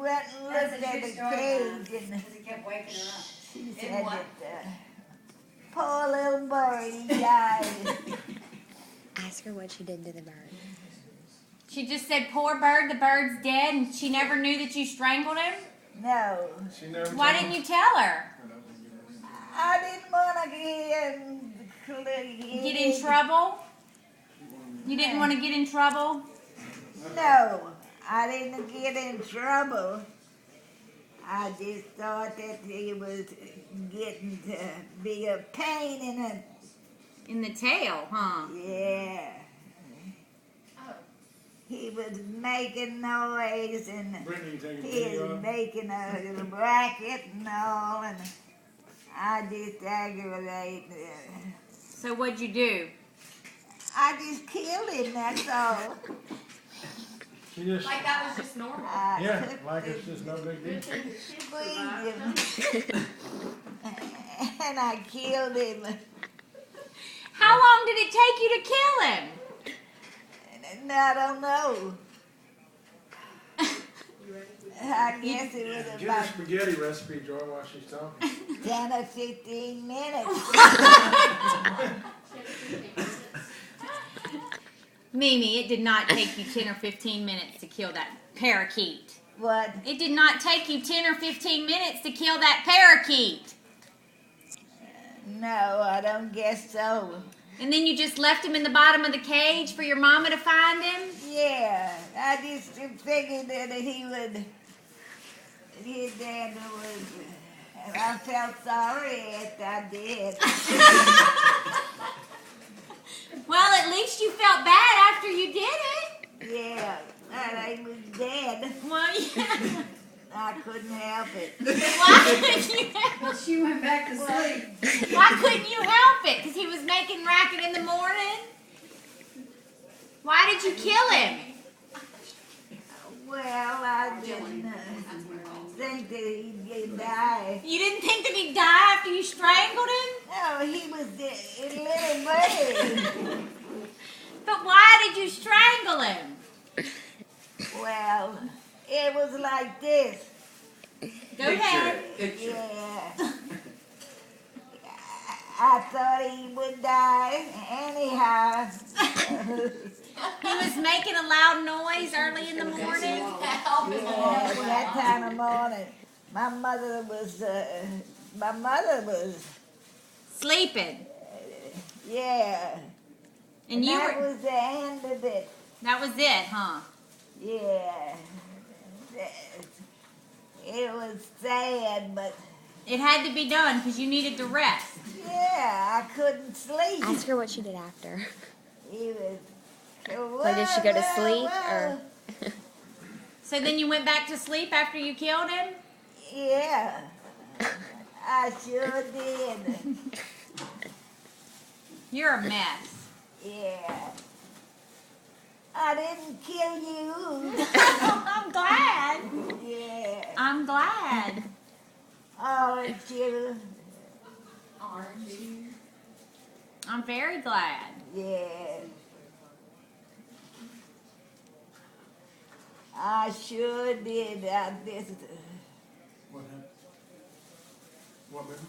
went and That's looked a at true the story, cage Mom. and Because it kept waking her up. she said what? that poor little birdie died. Ask her what she did to the bird. She just said, poor bird, the bird's dead, and she never knew that you strangled him? No. She never Why told didn't me. you tell her? I didn't want to Get in trouble? You didn't want to get in trouble? No, I didn't get in trouble. I just thought that he was getting to be a pain in it. In the tail, huh? Yeah. He was making noise and Brittany, you taking he video was of? making a little racket and all, and I just aggravated. So what'd you do? I just killed him, that's all. She just, Like that was just normal. I yeah, took like the it's just no big deal. squeeze him, and I killed him. How long did it take you to kill him? And I don't know. I guess it was Get about the spaghetti recipe, Joy, while she's talking. 10 or 15 minutes. Mimi, it did not take you 10 or 15 minutes to kill that parakeet. What? It did not take you 10 or 15 minutes to kill that parakeet. No, I don't guess so. And then you just left him in the bottom of the cage for your mama to find him? Yeah, I just figured that he would. His dad was. And I felt sorry if I did. Well, at least you felt bad after you did it. Yeah, and he was dead. Well, yeah. I couldn't help it. Why couldn't you help Well, she went back to sleep. Why couldn't you help it? Because he was making racket in the morning? Why did you kill him? Well, I didn't think that he'd die. You didn't think that he'd die after you strangled him? No, he was a little bird. But why did you strangle him? Well, it was like this. Go ahead. Yeah. I thought he would die anyhow. He was making a loud noise early in the morning. Yeah, that time of morning. My mother was, Sleeping. yeah. And you that were, was the end of it. that was it, huh? Yeah. It was sad, but It had to be done because you needed to rest. yeah, I couldn't sleep. Ask her what she did after. He was. Like, did she go to sleep or? So then you went back to sleep after you killed him? Yeah, I sure did. You're a mess. Yeah. I didn't kill you. I'm glad. Yeah. I'm glad. Aren't you? I'm very glad. Yeah. I sure did. What happened? What, baby?